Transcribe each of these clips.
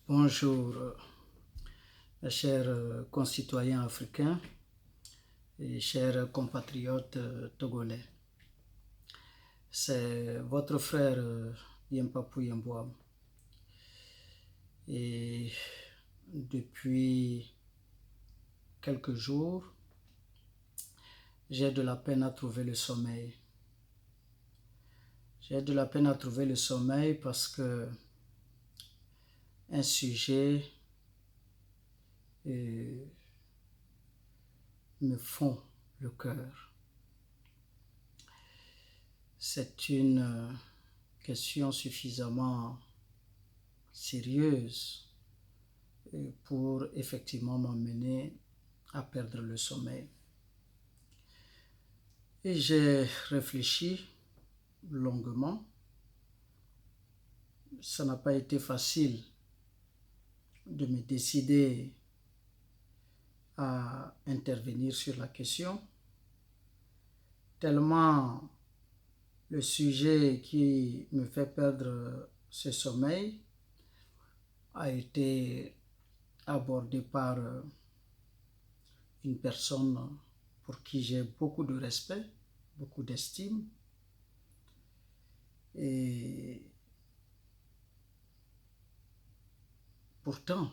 Bonjour, mes chers concitoyens africains et chers compatriotes togolais. C'est votre frère Yempapu Yemboam. Et depuis quelques jours, j'ai de la peine à trouver le sommeil. J'ai de la peine à trouver le sommeil parce que un sujet me fond le cœur. C'est une question suffisamment sérieuse pour effectivement m'amener à perdre le sommeil. Et j'ai réfléchi longuement. Ça n'a pas été facile de me décider à intervenir sur la question, tellement le sujet qui me fait perdre ce sommeil a été abordé par une personne pour qui j'ai beaucoup de respect, beaucoup d'estime. Et pourtant,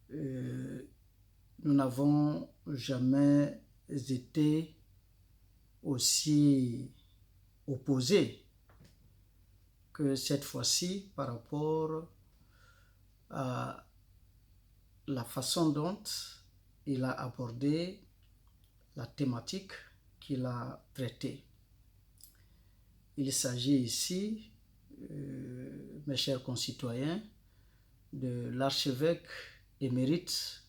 nous n'avons jamais été aussi opposés que cette fois-ci par rapport à la façon dont il a abordé la thématique qu'il a traitée. Il s'agit ici, mes chers concitoyens, de l'archevêque émérite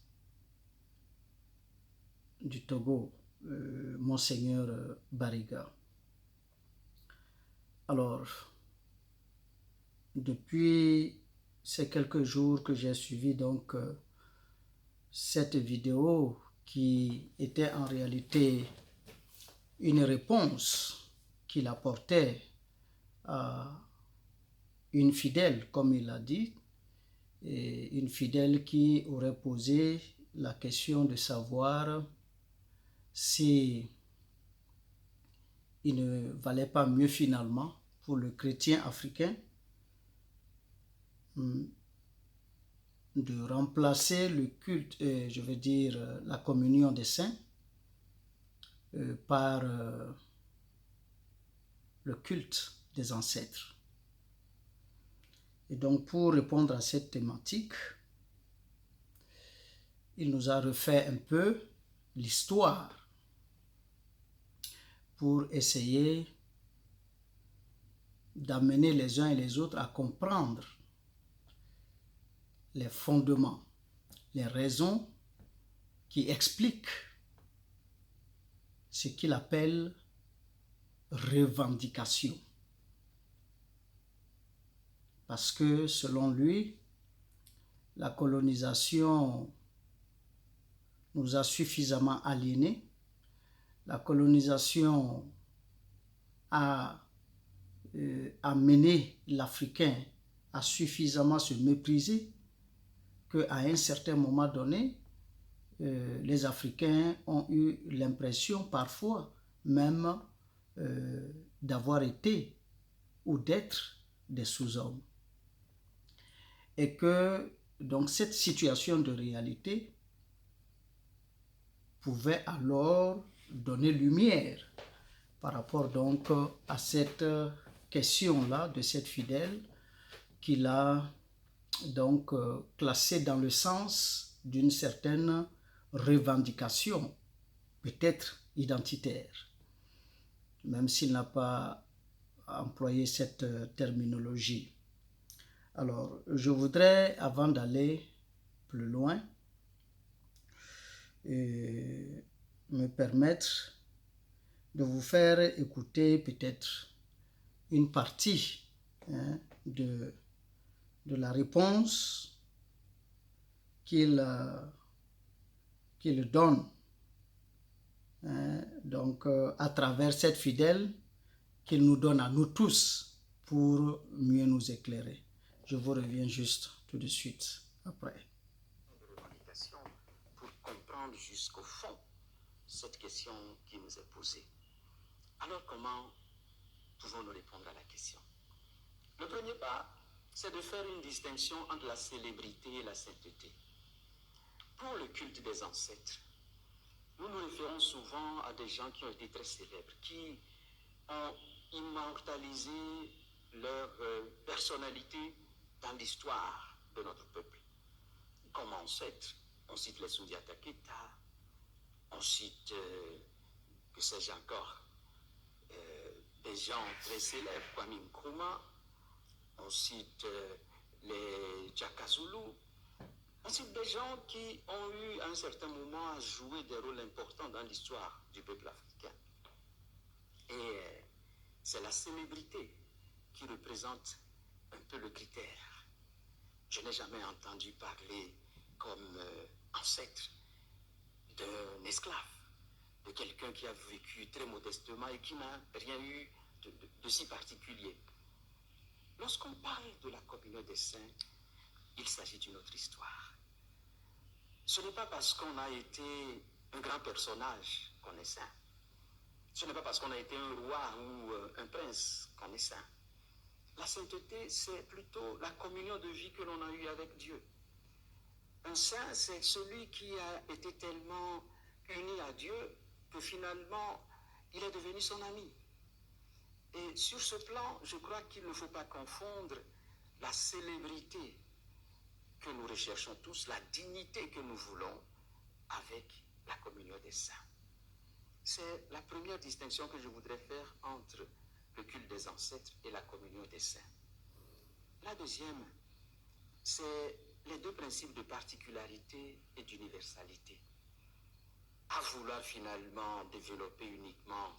du Togo, Monseigneur Bariga. Alors, depuis ces quelques jours que j'ai suivi donc cette vidéo qui était en réalité une réponse qu'il apportait à une fidèle, comme il l'a dit, et une fidèle qui aurait posé la question de savoir si il ne valait pas mieux finalement pour le chrétien africain de remplacer le culte, je veux dire la communion des saints, par le culte des ancêtres. Et donc pour répondre à cette thématique, il nous a refait un peu l'histoire pour essayer d'amener les uns et les autres à comprendre les fondements, les raisons qui expliquent ce qu'il appelle revendication. Parce que selon lui, la colonisation nous a suffisamment aliénés. La colonisation a amené l'Africain à suffisamment se mépriser qu'à un certain moment donné, les Africains ont eu l'impression parfois même d'avoir été ou d'être des sous-hommes. Et que donc cette situation de réalité pouvait alors donner lumière par rapport donc à cette question-là de cette fidèle qu'il a donc classée dans le sens d'une certaine revendication, peut-être identitaire, même s'il n'a pas employé cette terminologie. Alors, je voudrais, avant d'aller plus loin, me permettre de vous faire écouter peut-être une partie de la réponse qu'il donne donc à travers cette fidèle qu'il nous donne à nous tous pour mieux nous éclairer. Je vous reviens juste tout de suite après. Pour comprendre jusqu'au fond cette question qui nous est posée. Alors comment pouvons-nous répondre à la question? Le premier pas, c'est de faire une distinction entre la célébrité et la sainteté. Pour le culte des ancêtres, nous nous référons souvent à des gens qui ont été très célèbres, qui ont immortalisé leur personnalité dans l'histoire de notre peuple. Comme ancêtres, on cite les Sundiata Keita, on cite, que sais-je encore, des gens très célèbres, Kwame Nkrumah, on cite les Djakazulu, on cite des gens qui ont eu à un certain moment à jouer des rôles importants dans l'histoire du peuple africain. Et c'est la célébrité qui représente un peu le critère. Je n'ai jamais entendu parler comme ancêtre d'un esclave, de quelqu'un qui a vécu très modestement et qui n'a rien eu de si particulier. Lorsqu'on parle de la communion des saints, il s'agit d'une autre histoire. Ce n'est pas parce qu'on a été un grand personnage qu'on est saint. Ce n'est pas parce qu'on a été un roi ou un prince qu'on est saint. La sainteté, c'est plutôt la communion de vie que l'on a eue avec Dieu. Un saint, c'est celui qui a été tellement uni à Dieu que finalement, il est devenu son ami. Et sur ce plan, je crois qu'il ne faut pas confondre la célébrité que nous recherchons tous, la dignité que nous voulons, avec la communion des saints. C'est la première distinction que je voudrais faire entre le culte des ancêtres et la communion des saints. La deuxième, c'est les deux principes de particularité et d'universalité. À vouloir finalement développer uniquement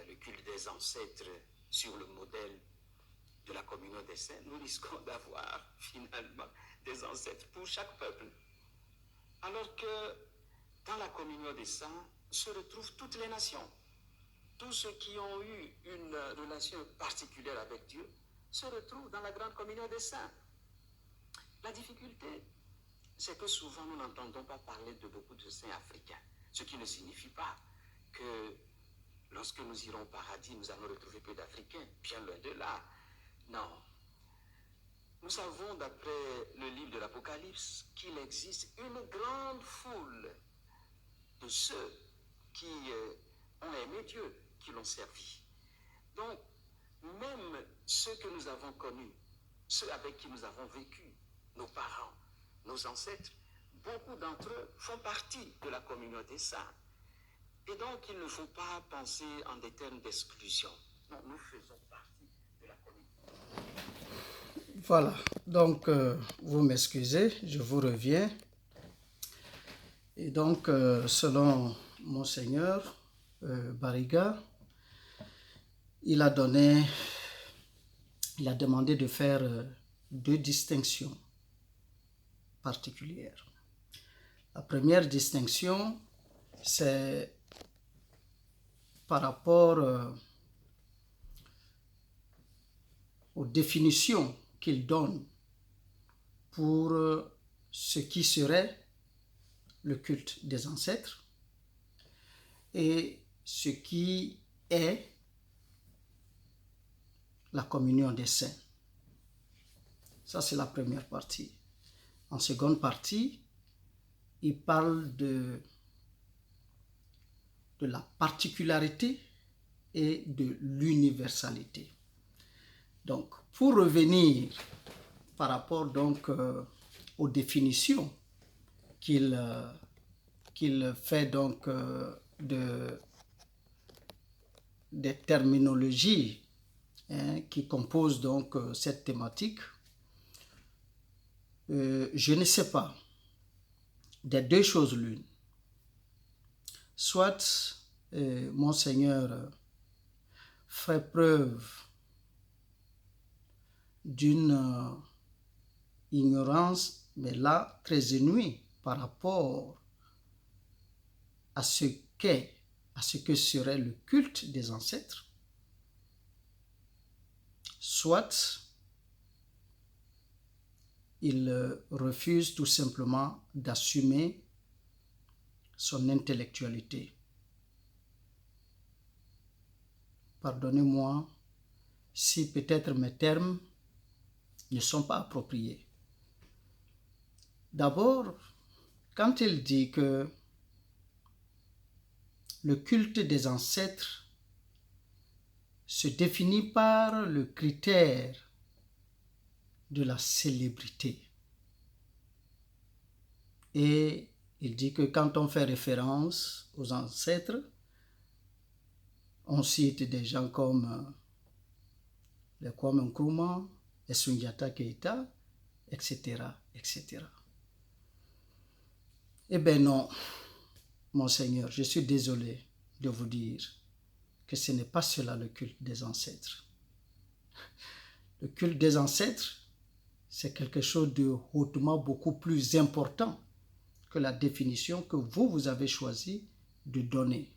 le culte des ancêtres sur le modèle de la communion des saints, nous risquons d'avoir finalement des ancêtres pour chaque peuple. Alors que dans la communion des saints se retrouvent toutes les nations. Tous ceux qui ont eu une relation particulière avec Dieu se retrouvent dans la grande communion des saints. La difficulté, c'est que souvent nous n'entendons pas parler de beaucoup de saints africains, ce qui ne signifie pas que lorsque nous irons au paradis, nous allons retrouver peu d'Africains, bien loin de là. Non. Nous savons, d'après le livre de l'Apocalypse, qu'il existe une grande foule de ceux qui ont aimé Dieu, qui l'ont servi. Donc, même ceux que nous avons connus, ceux avec qui nous avons vécu, nos parents, nos ancêtres, beaucoup d'entre eux font partie de la communion des saints. Et donc, il ne faut pas penser en des termes d'exclusion. Non, nous faisons partie de la communion. Voilà, donc vous m'excusez, je vous reviens. Et donc, selon Monseigneur Bariga, il a demandé de faire deux distinctions particulières. La première distinction, c'est par rapport aux définitions qu'il donne pour ce qui serait le culte des ancêtres et ce qui est la communion des saints. Ça, c'est la première partie. En seconde partie, il parle de la particularité et de l'universalité. Donc, pour revenir par rapport donc aux définitions qu'il fait donc des terminologies qui composent donc cette thématique, je ne sais pas, des deux choses l'une. Soit Monseigneur fait preuve d'une ignorance, mais là, très inouïe par rapport à ce que serait le culte des ancêtres. Soit il refuse tout simplement d'assumer son intellectualité. Pardonnez-moi si peut-être mes termes ne sont pas appropriés. D'abord, quand il dit que le culte des ancêtres se définit par le critère de la célébrité. Et il dit que quand on fait référence aux ancêtres, on cite des gens comme les Kwame Nkrumah, les Soundiata Keïta, etc., etc. Eh bien non, Monseigneur, je suis désolé de vous dire que ce n'est pas cela le culte des ancêtres. Le culte des ancêtres, c'est quelque chose de hautement beaucoup plus important que la définition que vous avez choisi de donner.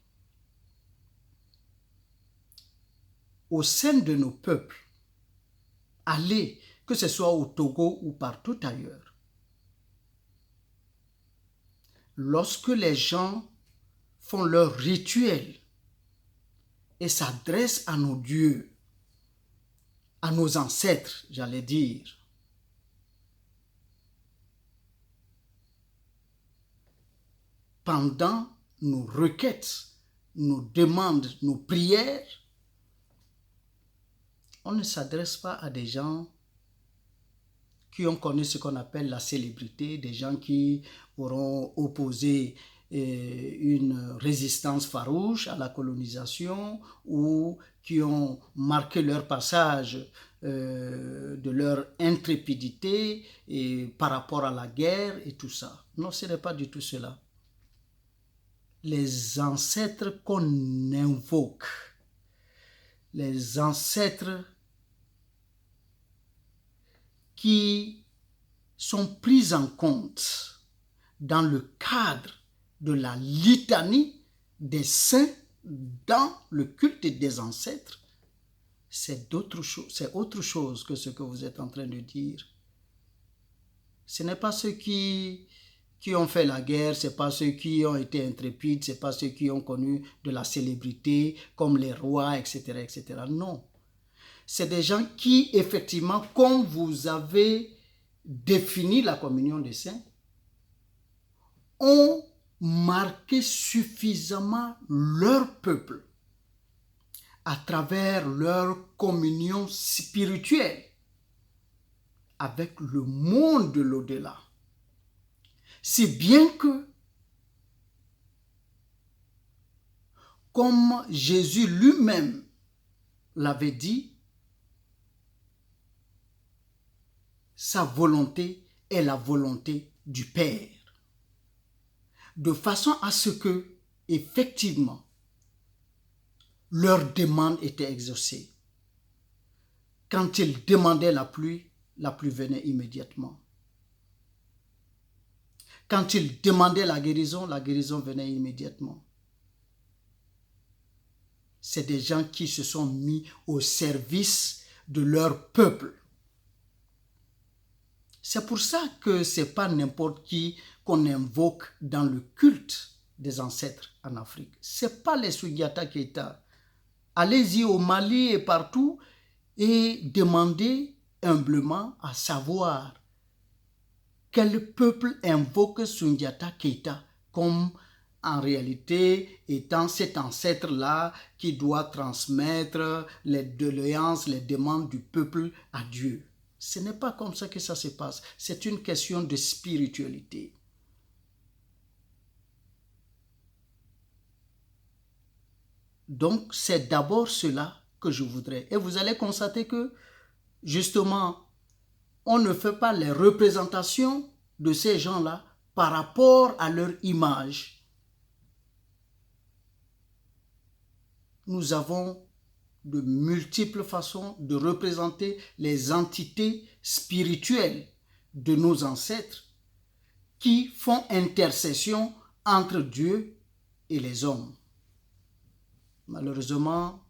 Au sein de nos peuples, allez, que ce soit au Togo ou partout ailleurs, lorsque les gens font leur rituel et s'adressent à nos dieux, à nos ancêtres, j'allais dire, pendant nos requêtes, nos demandes, nos prières, on ne s'adresse pas à des gens qui ont connu ce qu'on appelle la célébrité, des gens qui auront opposé une résistance farouche à la colonisation ou qui ont marqué leur passage de leur intrépidité et par rapport à la guerre et tout ça. Non, ce n'est pas du tout cela. Les ancêtres qu'on invoque, les ancêtres qui sont pris en compte dans le cadre de la litanie des saints dans le culte des ancêtres, c'est autre chose que ce que vous êtes en train de dire. Ce n'est pas ceux qui ont fait la guerre, ce n'est pas ceux qui ont été intrépides, ce n'est pas ceux qui ont connu de la célébrité comme les rois, etc., etc. Non. C'est des gens qui, effectivement, comme vous avez défini la communion des saints, ont marqué suffisamment leur peuple à travers leur communion spirituelle avec le monde de l'au-delà. Si bien que, comme Jésus lui-même l'avait dit, sa volonté est la volonté du Père. De façon à ce que, effectivement, leur demande était exaucée. Quand ils demandaient la pluie venait immédiatement. Quand ils demandaient la guérison venait immédiatement. C'est des gens qui se sont mis au service de leur peuple. C'est pour ça que ce n'est pas n'importe qui qu'on invoque dans le culte des ancêtres en Afrique. Ce n'est pas les Soundiata Keïta. Allez-y au Mali et partout et demandez humblement à savoir quel peuple invoque Soundiata Keïta comme en réalité étant cet ancêtre-là qui doit transmettre les doléances, les demandes du peuple à Dieu. Ce n'est pas comme ça que ça se passe. C'est une question de spiritualité. Donc, c'est d'abord cela que je voudrais. Et vous allez constater que, justement, on ne fait pas les représentations de ces gens-là par rapport à leur image. Nous avons de multiples façons de représenter les entités spirituelles de nos ancêtres qui font intercession entre Dieu et les hommes. Malheureusement,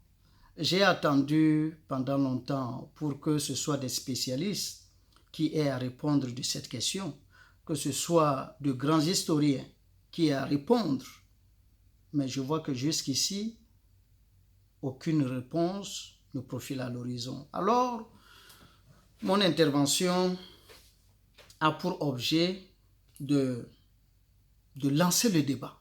j'ai attendu pendant longtemps pour que ce soit des spécialistes qui ait à répondre de cette question, que ce soit de grands historiens qui aient à répondre. Mais je vois que jusqu'ici, aucune réponse ne profile à l'horizon. Alors, mon intervention a pour objet de lancer le débat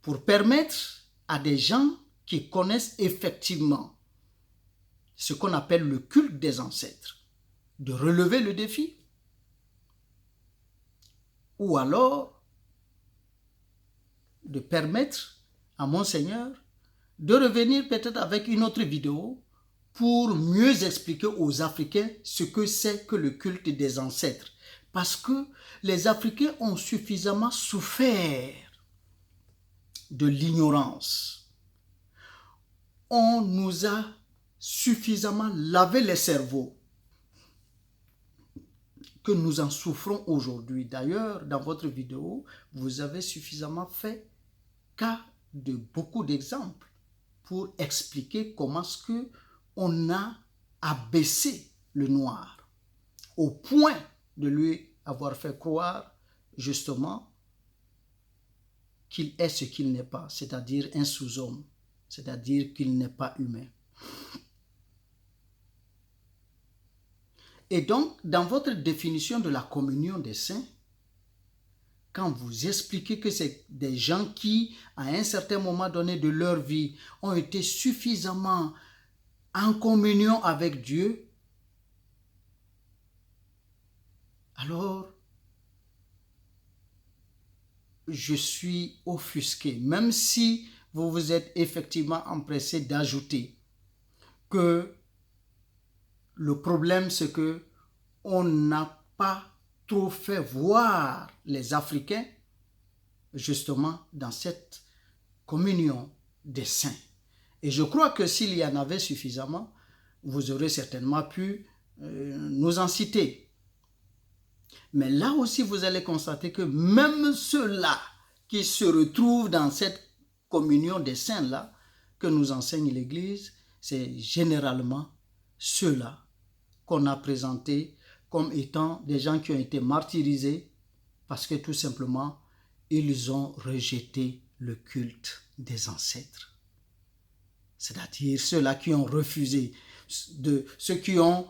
pour permettre à des gens qui connaissent effectivement ce qu'on appelle le culte des ancêtres de relever le défi, ou alors de permettre à Monseigneur de revenir peut-être avec une autre vidéo pour mieux expliquer aux Africains ce que c'est que le culte des ancêtres. Parce que les Africains ont suffisamment souffert de l'ignorance. On nous a suffisamment lavé les cerveaux que nous en souffrons aujourd'hui. D'ailleurs, dans votre vidéo, vous avez suffisamment fait cas de beaucoup d'exemples pour expliquer comment est-ce qu'on a abaissé le noir au point de lui avoir fait croire justement qu'il est ce qu'il n'est pas, c'est-à-dire un sous-homme, c'est-à-dire qu'il n'est pas humain. Et donc, dans votre définition de la communion des saints, quand vous expliquez que c'est des gens qui, à un certain moment donné de leur vie, ont été suffisamment en communion avec Dieu, alors je suis offusqué, même si vous vous êtes effectivement empressé d'ajouter que le problème, c'est que on n'a pas trop fait voir les Africains justement dans cette communion des saints. Et je crois que s'il y en avait suffisamment, vous aurez certainement pu nous en citer. Mais là aussi, vous allez constater que même ceux-là qui se retrouvent dans cette communion des saints-là que nous enseigne l'Église, c'est généralement ceux-là qu'on a présentés comme étant des gens qui ont été martyrisés parce que tout simplement, ils ont rejeté le culte des ancêtres. C'est-à-dire ceux-là qui ont refusé, ceux qui ont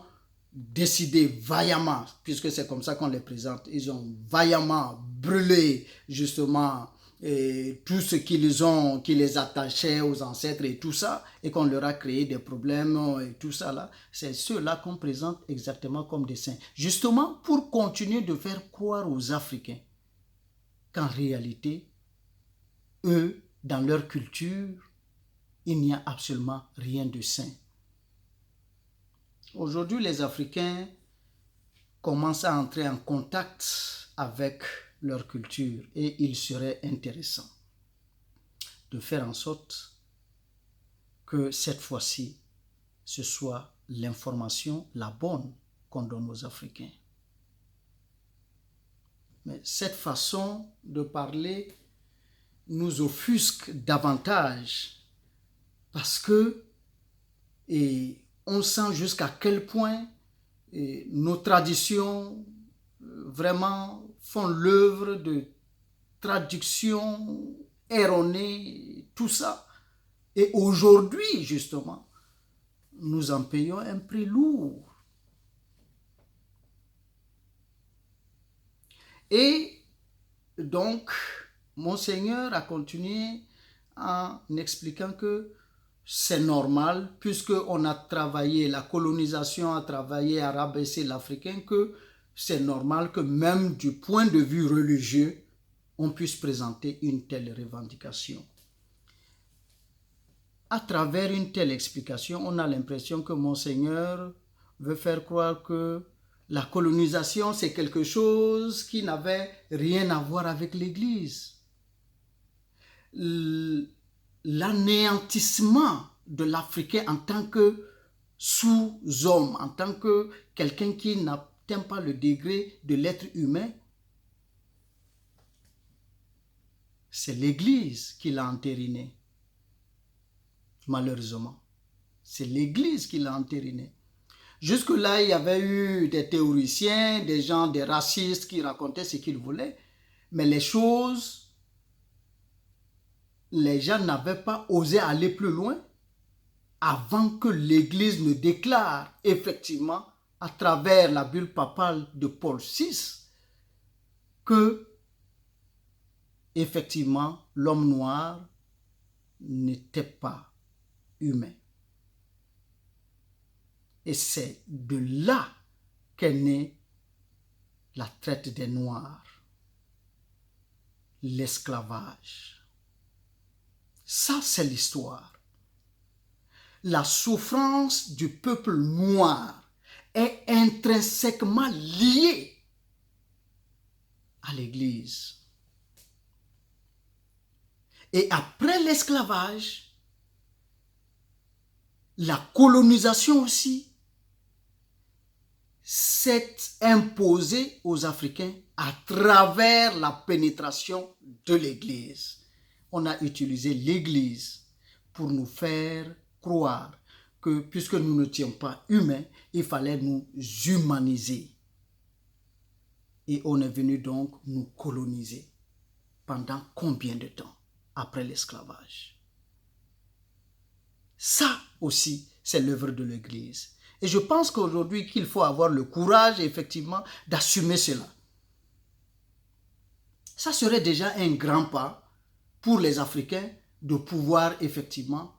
décidé vaillamment, puisque c'est comme ça qu'on les présente, ils ont vaillamment brûlé justement tout ce qui les attachait aux ancêtres et tout ça, et qu'on leur a créé des problèmes et tout ça là, c'est ceux-là qu'on présente exactement comme des saints. Justement pour continuer de faire croire aux Africains qu'en réalité, eux, dans leur culture, il n'y a absolument rien de saint. Aujourd'hui, les Africains commencent à entrer en contact avec leur culture et il serait intéressant de faire en sorte que cette fois-ci, ce soit l'information, la bonne, qu'on donne aux Africains. Mais cette façon de parler nous offusque davantage parce que on sent jusqu'à quel point nos traditions vraiment font l'œuvre de traduction erronée, tout ça. Et aujourd'hui, justement, nous en payons un prix lourd. Et donc, Monseigneur a continué en expliquant que c'est normal, puisqu'on a travaillé, la colonisation a travaillé à rabaisser l'Africain, que c'est normal que même du point de vue religieux, on puisse présenter une telle revendication. À travers une telle explication, on a l'impression que Monseigneur veut faire croire que la colonisation, c'est quelque chose qui n'avait rien à voir avec l'Église. L'anéantissement de l'Africain en tant que sous-homme, en tant que quelqu'un qui n'atteint pas le degré de l'être humain, c'est l'Église qui l'a entériné. Malheureusement, c'est l'Église qui l'a entériné. Jusque-là, il y avait eu des théoriciens, des gens, des racistes qui racontaient ce qu'ils voulaient. Mais les choses, les gens n'avaient pas osé aller plus loin avant que l'Église ne déclare effectivement, à travers la bulle papale de Paul VI, que effectivement l'homme noir n'était pas humain. Et c'est de là qu'est née la traite des Noirs, l'esclavage. Ça, c'est l'histoire. La souffrance du peuple noir est intrinsèquement liée à l'Église. Et après l'esclavage, la colonisation aussi s'est imposée aux Africains à travers la pénétration de l'Église. On a utilisé l'Église pour nous faire croire que puisque nous n'étions pas humains, il fallait nous humaniser. Et on est venu donc nous coloniser. Pendant combien de temps après l'esclavage? Ça aussi, c'est l'œuvre de l'Église. Et je pense qu'aujourd'hui, qu'il faut avoir le courage, effectivement, d'assumer cela. Ça serait déjà un grand pas pour les Africains de pouvoir, effectivement,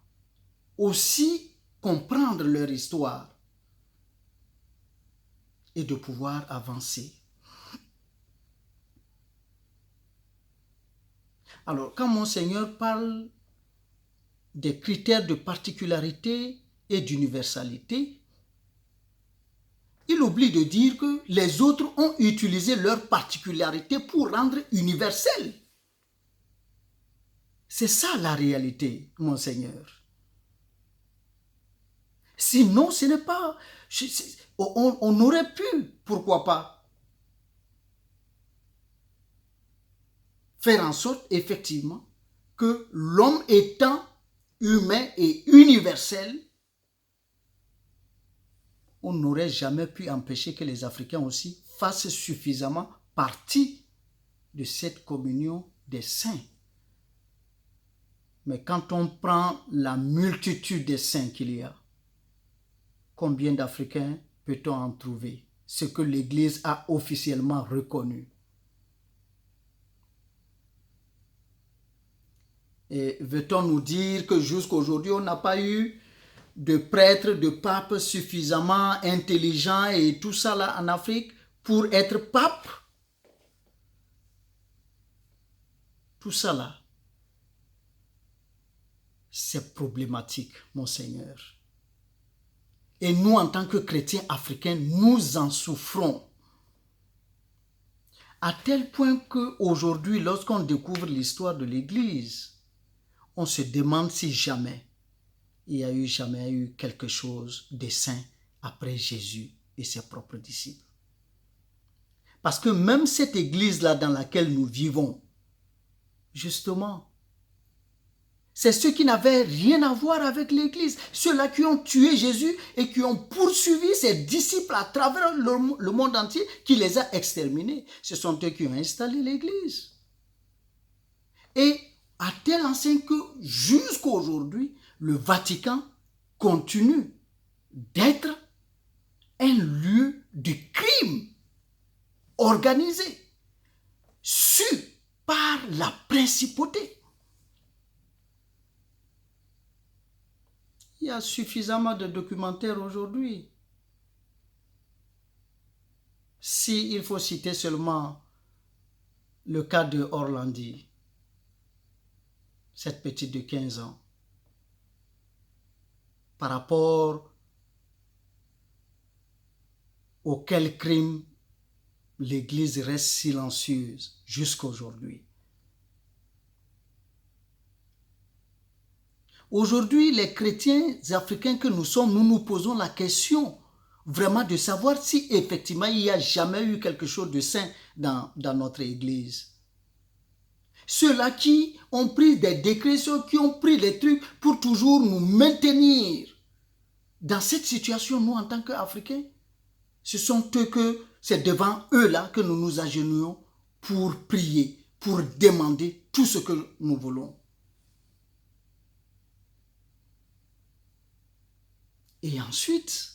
aussi comprendre leur histoire et de pouvoir avancer. Alors, quand Monseigneur parle des critères de particularité et d'universalité, il oublie de dire que les autres ont utilisé leurs particularités pour rendre universel. C'est ça la réalité, Monseigneur. Sinon, ce n'est pas... On aurait pu, pourquoi pas, faire en sorte, effectivement, que l'homme étant humain et universel, on n'aurait jamais pu empêcher que les Africains aussi fassent suffisamment partie de cette communion des saints. Mais quand on prend la multitude des saints qu'il y a, combien d'Africains peut-on en trouver? Ce que l'Église a officiellement reconnu. Et veut-on nous dire que jusqu'à aujourd'hui, on n'a pas eu de prêtres, de papes suffisamment intelligents et tout ça là en Afrique pour être pape? Tout ça là, c'est problématique, Monseigneur. Et nous, en tant que chrétiens africains, nous en souffrons. À tel point qu'aujourd'hui, lorsqu'on découvre l'histoire de l'Église, on se demande si jamais il y a jamais eu quelque chose de saint après Jésus et ses propres disciples. Parce que même cette Église-là dans laquelle nous vivons, justement, c'est ceux qui n'avaient rien à voir avec l'Église. Ceux-là qui ont tué Jésus et qui ont poursuivi ses disciples à travers le monde entier, qui les a exterminés. Ce sont eux qui ont installé l'Église. Et à tel enseigne que jusqu'à aujourd'hui, le Vatican continue d'être un lieu de crime organisé, su par la principauté. Il y a suffisamment de documentaires aujourd'hui. Si il faut citer seulement le cas de Orlandi, cette petite de 15 ans, par rapport auquel crime l'Église reste silencieuse jusqu'à aujourd'hui. Aujourd'hui, les chrétiens africains que nous sommes, nous nous posons la question vraiment de savoir si effectivement il n'y a jamais eu quelque chose de saint dans notre Église. Ceux-là qui ont pris des décrets, ceux qui ont pris des trucs pour toujours nous maintenir Dans cette situation, nous, en tant qu'Africains, c'est devant eux-là que nous nous agenouillons pour prier, pour demander tout ce que nous voulons. Et ensuite,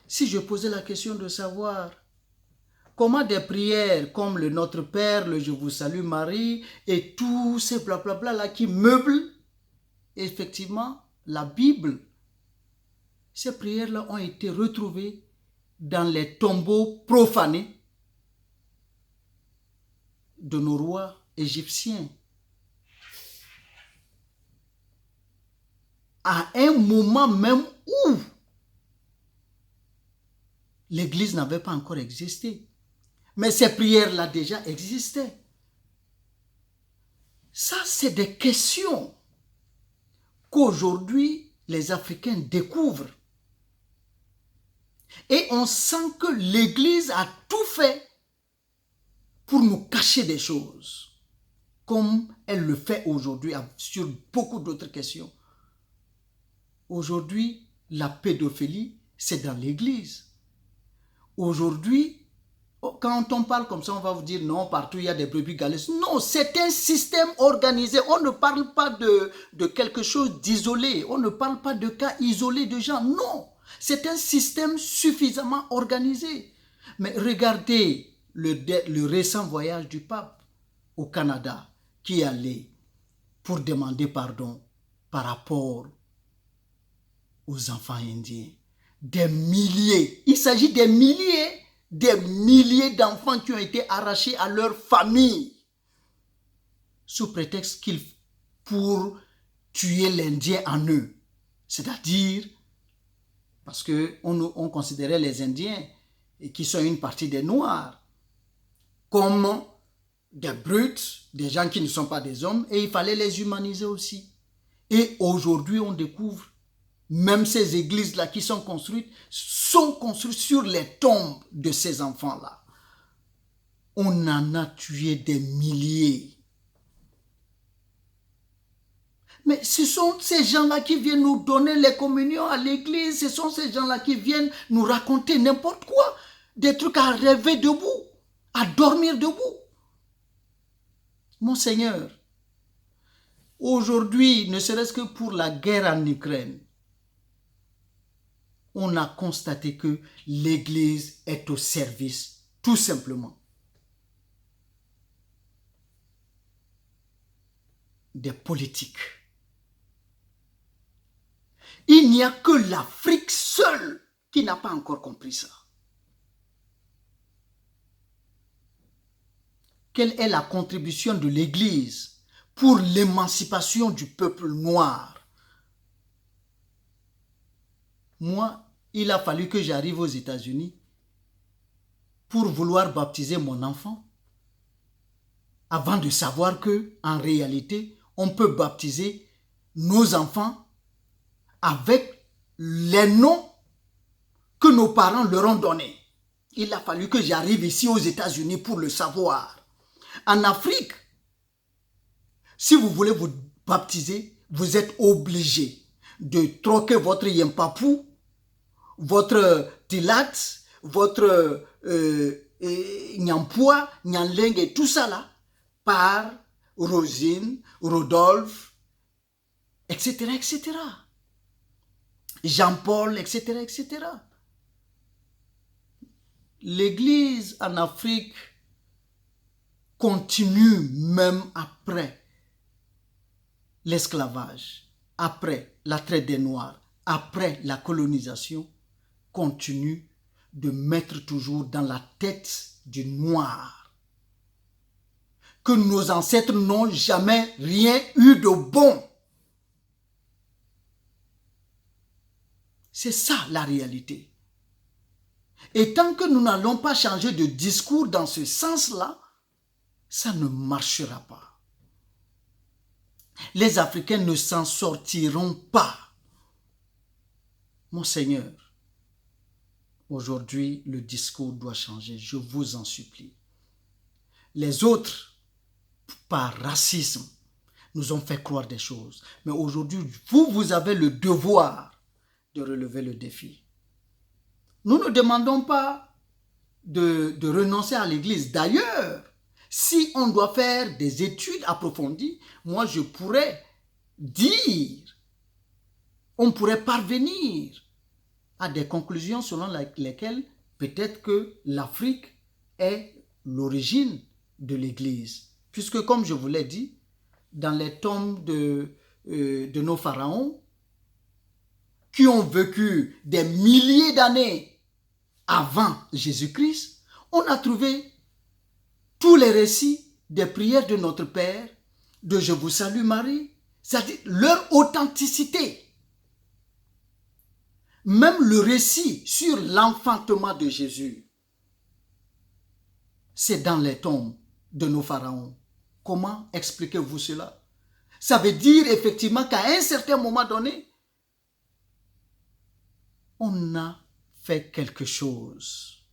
si je posais la question de savoir comment des prières comme le Notre Père, le Je vous salue Marie et tous ces blablabla là qui meublent effectivement la Bible, ces prières-là ont été retrouvées dans les tombeaux profanés de nos rois égyptiens. À un moment même où l'Église n'avait pas encore existé. Mais ces prières-là déjà existaient. Ça, c'est des questions qu'aujourd'hui les Africains découvrent. Et on sent que l'Église a tout fait pour nous cacher des choses, comme elle le fait aujourd'hui sur beaucoup d'autres questions. Aujourd'hui, la pédophilie, c'est dans l'Église. Aujourd'hui, quand on parle comme ça, on va vous dire non, partout il y a des brebis galeuses. Non, c'est un système organisé. On ne parle pas de quelque chose d'isolé. On ne parle pas de cas isolés de gens. Non, c'est un système suffisamment organisé. Mais regardez le récent voyage du pape au Canada qui est allé pour demander pardon par rapport aux enfants indiens. Des milliers, il s'agit des milliers d'enfants qui ont été arrachés à leur famille sous prétexte pour tuer l'Indien en eux. C'est-à-dire, parce qu'on considérait les Indiens, qui sont une partie des Noirs, comme des brutes, des gens qui ne sont pas des hommes, et il fallait les humaniser aussi. Et aujourd'hui, on découvre même ces églises-là qui sont construites sur les tombes de ces enfants-là. On en a tué des milliers. Mais ce sont ces gens-là qui viennent nous donner les communions à l'église. Ce sont ces gens-là qui viennent nous raconter n'importe quoi. Des trucs à rêver debout, à dormir debout. Mon Seigneur, aujourd'hui, ne serait-ce que pour la guerre en Ukraine, on a constaté que l'Église est au service, tout simplement, des politiques. Il n'y a que l'Afrique seule qui n'a pas encore compris ça. Quelle est la contribution de l'Église pour l'émancipation du peuple noir? Moi, il a fallu que j'arrive aux États-Unis pour vouloir baptiser mon enfant, avant de savoir que, en réalité, on peut baptiser nos enfants avec les noms que nos parents leur ont donnés. Il a fallu que j'arrive ici aux États-Unis pour le savoir. En Afrique, si vous voulez vous baptiser, vous êtes obligé de troquer votre Yempapou, votre Tilat, votre Nyampoua, Nyanleng et tout ça là, par Rosine, Rodolphe, etc., etc. Jean-Paul, etc., etc. L'Église en Afrique continue même après l'esclavage, après la traite des Noirs, après la colonisation, continue de mettre toujours dans la tête du Noir que nos ancêtres n'ont jamais rien eu de bon. C'est ça la réalité. Et tant que nous n'allons pas changer de discours dans ce sens-là, ça ne marchera pas. Les Africains ne s'en sortiront pas. Mon Seigneur, aujourd'hui, le discours doit changer, je vous en supplie. Les autres, par racisme, nous ont fait croire des choses. Mais aujourd'hui, vous avez le devoir de relever le défi. Nous ne demandons pas de renoncer à l'Église. D'ailleurs, si on doit faire des études approfondies, moi je pourrais dire, on pourrait parvenir à des conclusions selon lesquelles peut-être que l'Afrique est l'origine de l'Église. Puisque comme je vous l'ai dit, dans les tombes de nos pharaons, qui ont vécu des milliers d'années avant Jésus-Christ, on a trouvé tous les récits des prières de notre Père, de Je vous salue Marie, c'est-à-dire leur authenticité. Même le récit sur l'enfantement de Jésus, c'est dans les tombes de nos pharaons. Comment expliquez-vous cela? Ça veut dire effectivement qu'à un certain moment donné, on a fait quelque chose.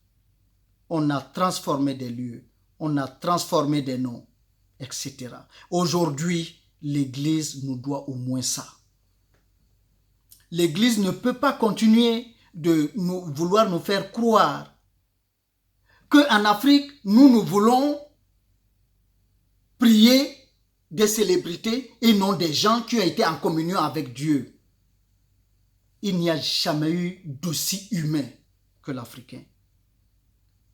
On a transformé des lieux, on a transformé des noms, etc. Aujourd'hui, l'Église nous doit au moins ça. L'Église ne peut pas continuer de vouloir nous faire croire qu'en Afrique, nous voulons prier des célébrités et non des gens qui ont été en communion avec Dieu. Il n'y a jamais eu d'aussi humain que l'Africain.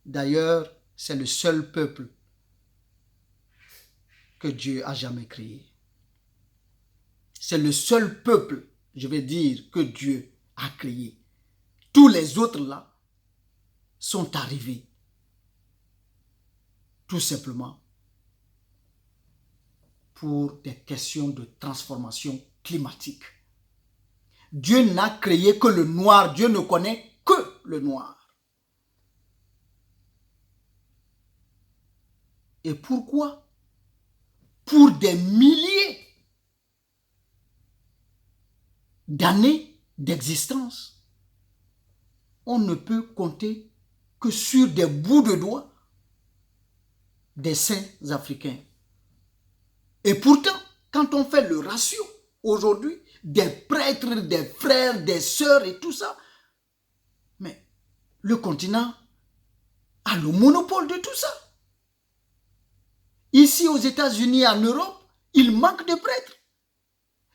D'ailleurs, c'est le seul peuple que Dieu a jamais créé. C'est le seul peuple, je vais dire, que Dieu a créé. Tous les autres là sont arrivés. Tout simplement pour des questions de transformation climatique. Dieu n'a créé que le noir. Dieu ne connaît que le noir. Et pourquoi? Pour des milliers d'années d'existence, on ne peut compter que sur des bouts de doigts des saints africains. Et pourtant, quand on fait le ratio aujourd'hui des prêtres, des frères, des sœurs et tout ça, mais le continent a le monopole de tout ça. Ici aux États-Unis, en Europe, il manque de prêtres.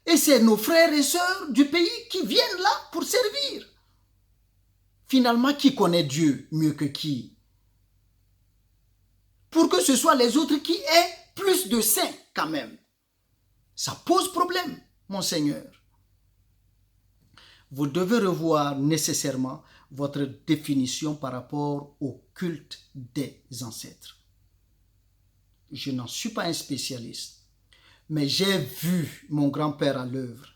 Et c'est nos frères et sœurs du pays qui viennent là pour servir. Finalement, qui connaît Dieu mieux que qui? Pour que ce soit les autres qui aient plus de saints quand même. Ça pose problème, mon Seigneur. Vous devez revoir nécessairement votre définition par rapport au culte des ancêtres. Je n'en suis pas un spécialiste, mais j'ai vu mon grand-père à l'œuvre.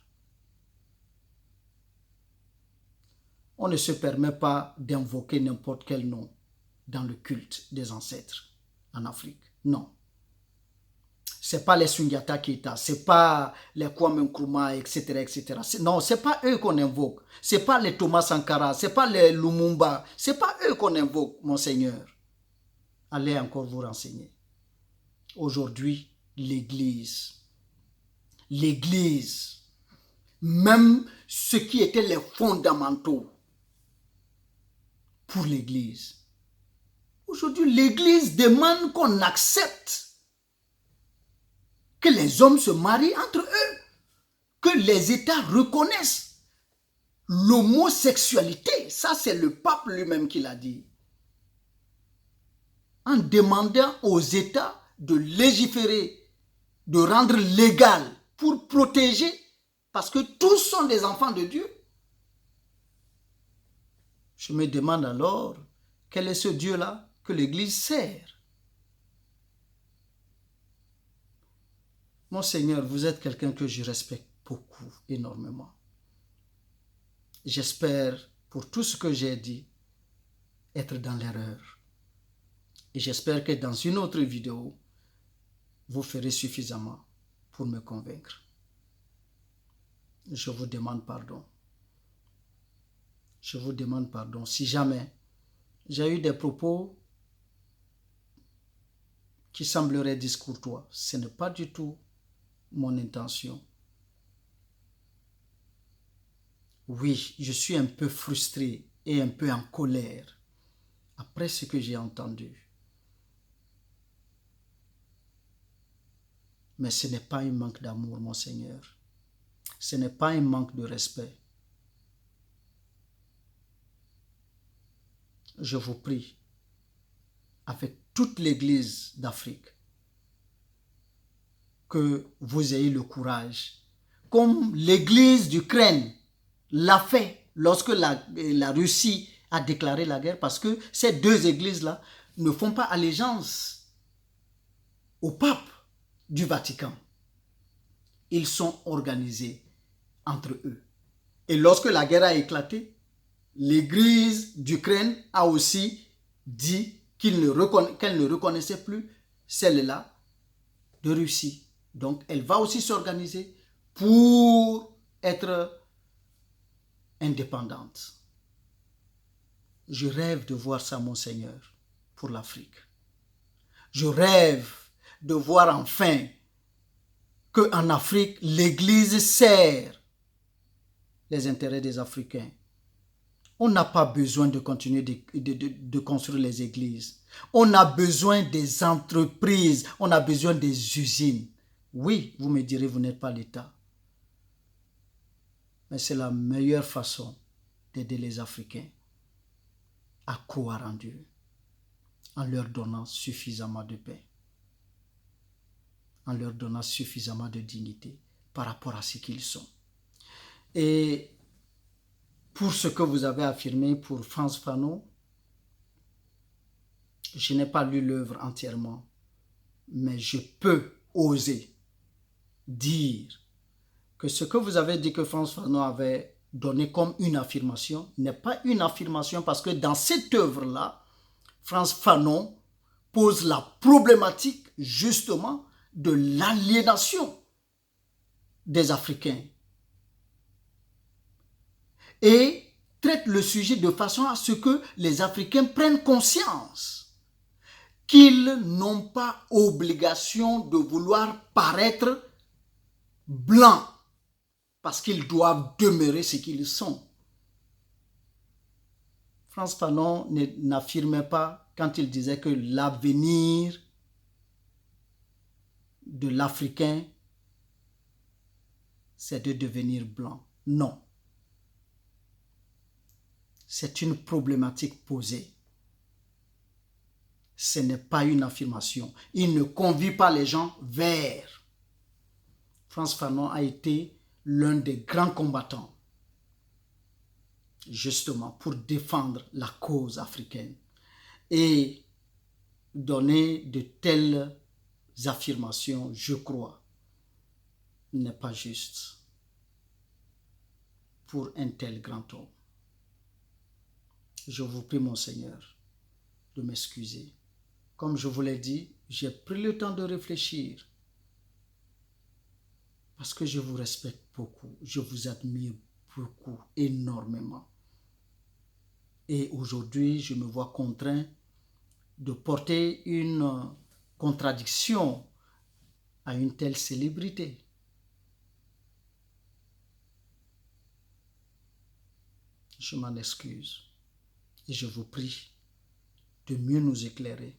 On ne se permet pas d'invoquer n'importe quel nom dans le culte des ancêtres en Afrique. Non. Ce n'est pas les Sundiata Keita, ce n'est pas les Kwame Nkrumah, etc., etc. Non, ce n'est pas eux qu'on invoque. Ce n'est pas les Thomas Sankara, ce n'est pas les Lumumba. Ce n'est pas eux qu'on invoque, mon Seigneur. Allez encore vous renseigner. Aujourd'hui, l'Église, même ce qui était les fondamentaux pour l'Église. Aujourd'hui, l'Église demande qu'on accepte que les hommes se marient entre eux, que les États reconnaissent l'homosexualité. Ça, c'est le pape lui-même qui l'a dit. En demandant aux États de légiférer, de rendre légal pour protéger, parce que tous sont des enfants de Dieu. Je me demande alors, quel est ce Dieu-là que l'Église sert? Mon Seigneur, vous êtes quelqu'un que je respecte beaucoup, énormément. J'espère, pour tout ce que j'ai dit, être dans l'erreur. Et j'espère que dans une autre vidéo, vous ferez suffisamment pour me convaincre. Je vous demande pardon. Je vous demande pardon si jamais j'ai eu des propos qui sembleraient discourtois. Ce n'est pas du tout mon intention. Oui, je suis un peu frustré et un peu en colère après ce que j'ai entendu. Mais ce n'est pas un manque d'amour, mon Seigneur. Ce n'est pas un manque de respect. Je vous prie, avec toute l'Église d'Afrique, que vous ayez le courage, comme l'Église d'Ukraine l'a fait lorsque la Russie a déclaré la guerre, parce que ces deux églises-là ne font pas allégeance au pape du Vatican. Ils sont organisés entre eux. Et lorsque la guerre a éclaté, l'église d'Ukraine a aussi dit qu'elle ne reconnaissait plus celle-là de Russie. Donc, elle va aussi s'organiser pour être indépendante. Je rêve de voir ça, mon Seigneur, pour l'Afrique. Je rêve de voir enfin qu'en Afrique, l'Église sert les intérêts des Africains. On n'a pas besoin de continuer de construire les églises. On a besoin des entreprises. On a besoin des usines. Oui, vous me direz, vous n'êtes pas l'État. Mais c'est la meilleure façon d'aider les Africains à croire en Dieu, en leur donnant suffisamment de paix, en leur donnant suffisamment de dignité par rapport à ce qu'ils sont. Et pour ce que vous avez affirmé pour Frantz Fanon, je n'ai pas lu l'œuvre entièrement, mais je peux oser dire que ce que vous avez dit que Frantz Fanon avait donné comme une affirmation n'est pas une affirmation, parce que dans cette œuvre-là, Frantz Fanon pose la problématique justement de l'aliénation des Africains et traite le sujet de façon à ce que les Africains prennent conscience qu'ils n'ont pas obligation de vouloir paraître blancs, parce qu'ils doivent demeurer ce qu'ils sont. Frantz Fanon n'affirmait pas quand il disait que l'avenir de l'Africain, c'est de devenir blanc. Non. C'est une problématique posée. Ce n'est pas une affirmation. Il ne convie pas les gens vers. Frantz Fanon a été l'un des grands combattants justement pour défendre la cause africaine. Et donner de telles affirmations, je crois, n'est pas juste pour un tel grand homme. Je vous prie, mon Seigneur, de m'excuser. Comme je vous l'ai dit, j'ai pris le temps de réfléchir parce que je vous respecte beaucoup, je vous admire beaucoup, énormément. Et aujourd'hui, je me vois contraint de porter une contradiction à une telle célébrité. Je m'en excuse et je vous prie de mieux nous éclairer